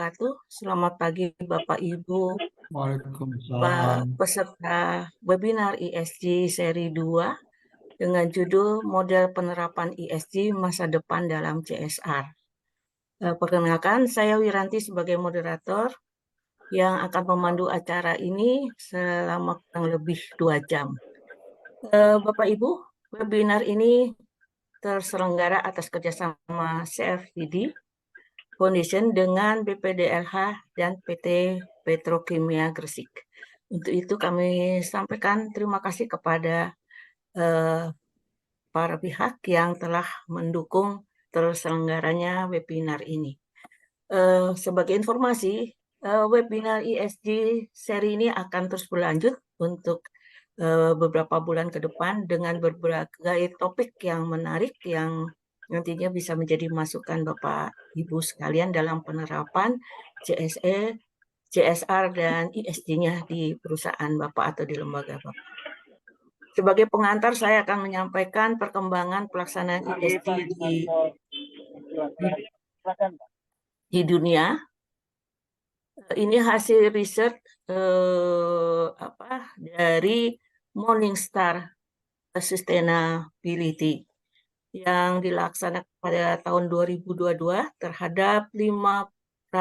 wabarakatuh. Selamat pagi Bapak Ibu, Pak Waalaikumsalam. peserta webinar ESG seri 2 dengan judul Model Penerapan ESG Masa Depan dalam CSR. Perkenalkan, saya Wiranti sebagai moderator yang akan memandu acara ini selama kurang lebih 2 jam. Bapak Ibu, webinar ini terselenggara atas kerjasama CFPD Foundation dengan BPDLH dan PT Petrokimia Gresik. Untuk itu kami sampaikan terima kasih kepada para pihak yang telah mendukung terselenggaranya webinar ini. Sebagai informasi, webinar ESG seri ini akan terus berlanjut untuk beberapa bulan ke depan dengan berbagai topik yang menarik yang nantinya bisa menjadi masukan Bapak Ibu sekalian dalam penerapan CSR dan ESG-nya di perusahaan Bapak atau di lembaga Bapak. Sebagai pengantar, saya akan menyampaikan perkembangan pelaksanaan ESG di dunia. Ini hasil riset dari Morningstar Sustainability yang dilaksanakan pada tahun 2022 terhadap 556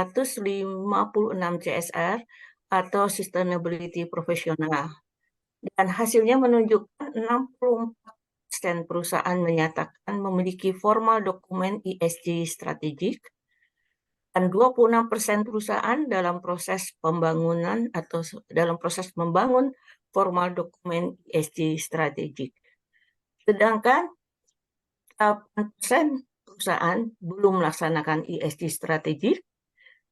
CSR atau Sustainability Profesional. Dan hasilnya menunjukkan 64% perusahaan menyatakan memiliki formal dokumen ESG strategik dan 26% perusahaan dalam proses pembangunan atau dalam proses membangun formal dokumen ESG strategik. Sedangkan 8% perusahaan belum melaksanakan ESG strategik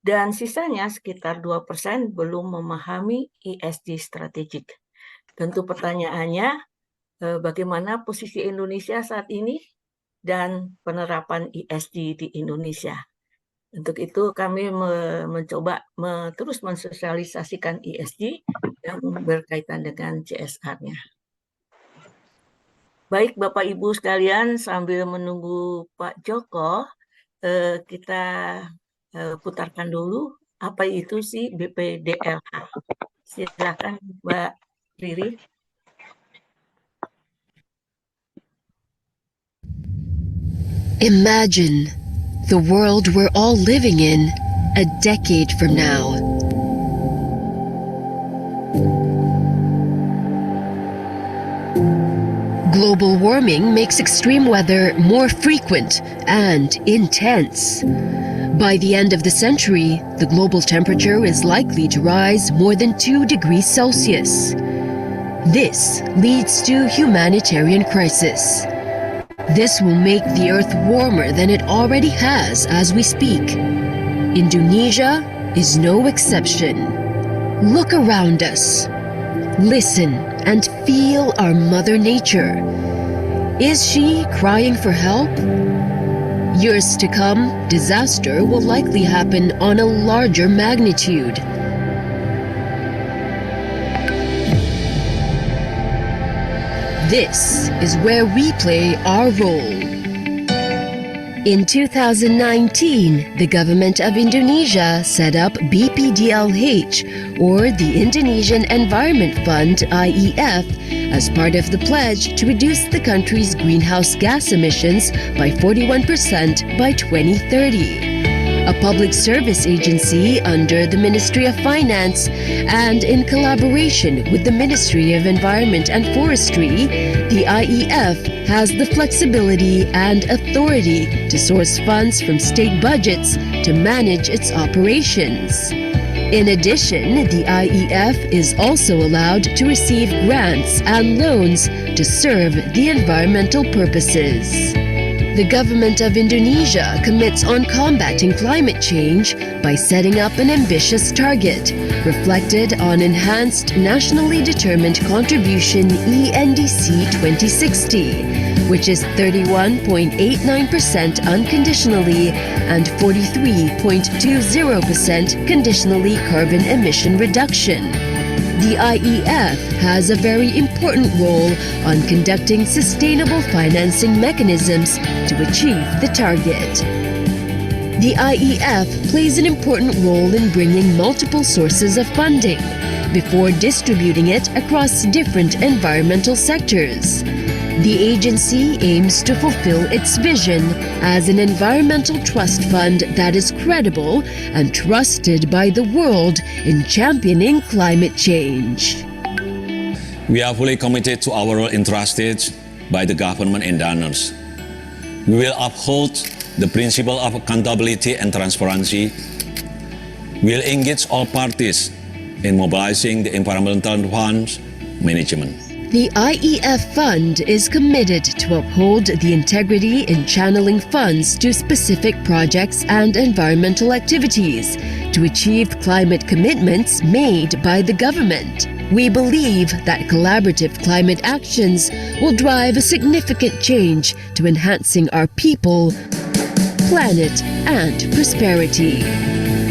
dan sisanya sekitar 2% belum memahami ESG strategik. Tentu pertanyaannya, bagaimana posisi Indonesia saat ini dan penerapan ESG di Indonesia. Untuk itu kami mencoba terus mensosialisasikan ESG yang berkaitan dengan CSR-nya. Baik Bapak Ibu sekalian, sambil menunggu Pak Joko, kita putarkan dulu apa itu sih BPDLH. Silakan Mbak Riri. Imagine the world we're all living in a decade from now. Global warming makes extreme weather more frequent and intense. By the end of the century, the global temperature is likely to rise more than 2 degrees Celsius. This leads to humanitarian crisis. This will make the Earth warmer than it already has as we speak. Indonesia is no exception. Look around us. Listen and feel our Mother Nature. Is she crying for help? Years to come, disaster will likely happen on a larger magnitude. This is where we play our role. In 2019, the government of Indonesia set up BPDLH, or the Indonesian Environment Fund (IEF), as part of the pledge to reduce the country's greenhouse gas emissions by 41% by 2030. A public service agency under the Ministry of Finance and in collaboration with the Ministry of Environment and Forestry, the IEF has the flexibility and authority to source funds from state budgets to manage its operations. In addition, the IEF is also allowed to receive grants and loans to serve the environmental purposes. The government of Indonesia commits on combating climate change by setting up an ambitious target, reflected on Enhanced Nationally Determined Contribution ENDC 2060, which is 31.89% unconditionally and 43.20% conditionally carbon emission reduction. The IEF has a very important role on conducting sustainable financing mechanisms to achieve the target. The IEF plays an important role in bringing multiple sources of funding before distributing it across different environmental sectors. The agency aims to fulfill its vision as an environmental trust fund that is credible and trusted by the world in championing climate change. We are fully committed to our role entrusted by the government and donors. We will uphold the principle of accountability and transparency. We will engage all parties in mobilizing the environmental funds management. The IEF Fund is committed to uphold the integrity in channeling funds to specific projects and environmental activities to achieve climate commitments made by the government. We believe that collaborative climate actions will drive a significant change to enhancing our people, planet, and prosperity.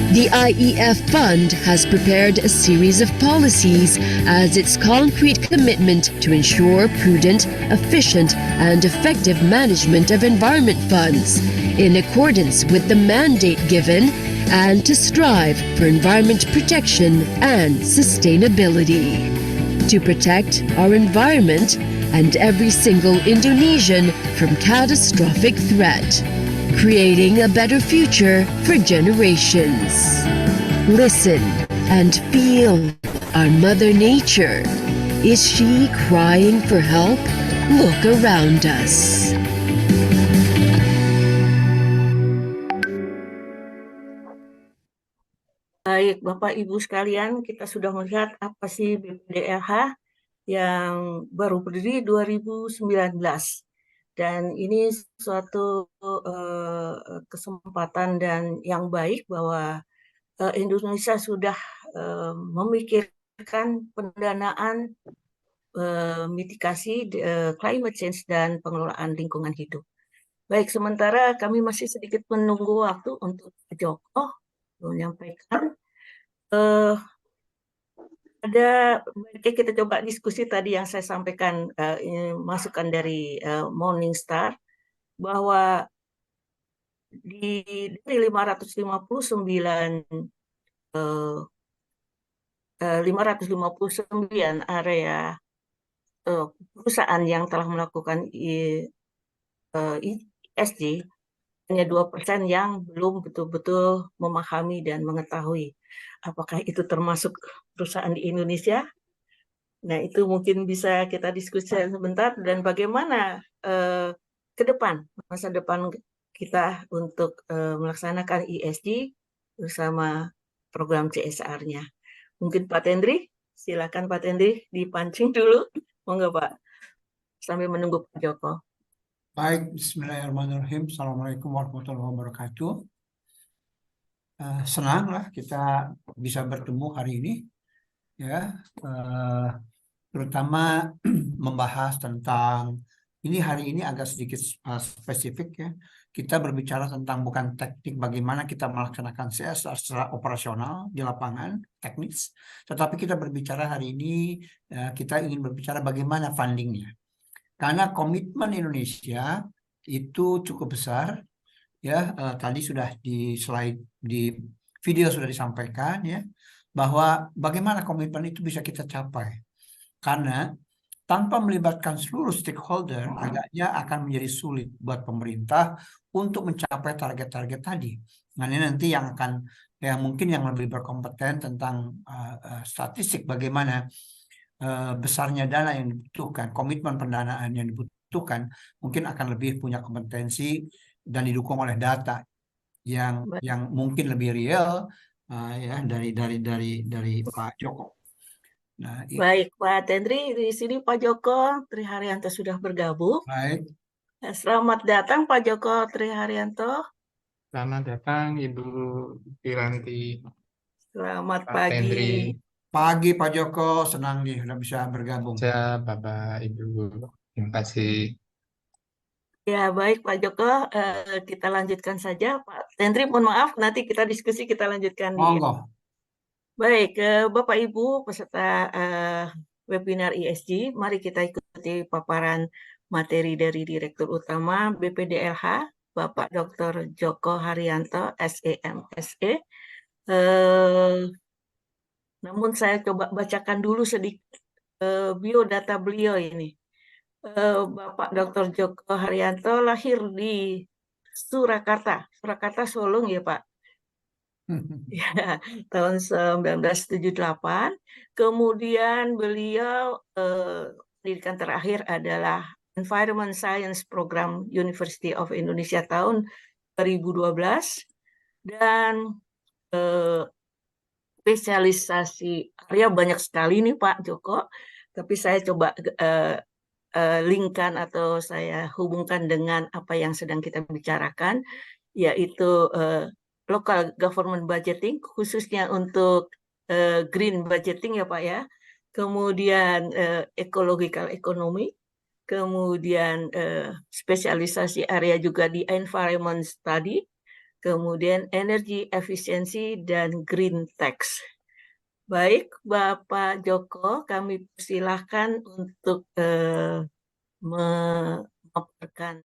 The IEF Fund has prepared a series of policies as its concrete commitment to ensure prudent, efficient, and effective management of environment funds in accordance with the mandate given and to strive for environment protection and sustainability. To protect our environment and every single Indonesian from catastrophic threat, creating a better future for generations. Listen and feel our Mother Nature. Is she crying for help? Look around us. Baik, Bapak Ibu sekalian, kita sudah melihat apa sih BPDLH yang baru berdiri 2019. Dan ini suatu kesempatan dan yang baik bahwa Indonesia sudah memikirkan pendanaan mitigasi climate change dan pengelolaan lingkungan hidup. Baik, sementara kami masih sedikit menunggu waktu untuk Pak Joko menyampaikan. Ada baiknya kita coba diskusi tadi yang saya sampaikan, masukan dari Morningstar, bahwa dari 559 area perusahaan yang telah melakukan ESG, hanya 2% yang belum betul-betul memahami dan mengetahui apakah itu termasuk perusahaan di Indonesia. Nah, itu mungkin bisa kita diskusi sebentar, dan bagaimana ke depan, masa depan kita untuk melaksanakan ESG bersama program CSR-nya. Mungkin Pak Tendri, silakan Pak Tendri dipancing dulu. Monggo Pak, sambil menunggu Pak Joko. Baik, Bismillahirrahmanirrahim. Assalamualaikum warahmatullahi wabarakatuh. Senanglah kita bisa bertemu hari ini, ya, terutama membahas tentang ini. Hari ini agak sedikit spesifik, ya. Kita berbicara tentang bukan teknik bagaimana kita melaksanakan CSR secara operasional di lapangan teknis, tetapi kita berbicara hari ini, kita ingin berbicara bagaimana fundingnya. Karena komitmen Indonesia itu cukup besar, ya. Tadi sudah di slide di video sudah disampaikan, ya, bahwa bagaimana komitmen itu bisa kita capai. Karena tanpa melibatkan seluruh stakeholder, agaknya akan menjadi sulit buat pemerintah untuk mencapai target-target tadi. Nah, ini nanti yang akan, ya, mungkin yang lebih berkompeten tentang statistik bagaimana besarnya dana yang dibutuhkan, komitmen pendanaan yang dibutuhkan, mungkin akan lebih punya kompetensi dan didukung oleh data yang mungkin lebih real, ya, dari Pak Joko. Nah, baik Pak Tendri, di sini Pak Joko Triharyanto sudah bergabung. Baik. Selamat datang Pak Joko Triharyanto. Selamat datang Ibu Wiranti. Selamat Pak pagi. Tendri. Pagi Pak Joko, senang nih sudah bisa bergabung. Saya Bapak Ibu, terima kasih. Ya, baik Pak Joko, kita lanjutkan saja. Pak Tendri, mohon maaf, nanti kita diskusi, kita lanjutkan. Monggo. Baik, Bapak Ibu peserta webinar ESG, mari kita ikuti paparan materi dari Direktur Utama BPDLH, Bapak Dr. Joko Haryanto, SEMSE. Namun saya coba bacakan dulu sedikit biodata beliau ini. Bapak Dr. Joko Haryanto lahir di Surakarta, Surakarta Solong ya Pak. Ya, tahun 1978. Kemudian beliau pendidikan terakhir adalah Environment Science Program University of Indonesia tahun 2012 dan spesialisasi area banyak sekali nih Pak Joko, tapi saya coba linkkan atau saya hubungkan dengan apa yang sedang kita bicarakan, yaitu local government budgeting, khususnya untuk green budgeting ya Pak ya, kemudian ecological economy, kemudian spesialisasi area juga di environment study, kemudian energy efficiency dan green tax. Baik, Bapak Joko, kami persilahkan untuk memaparkan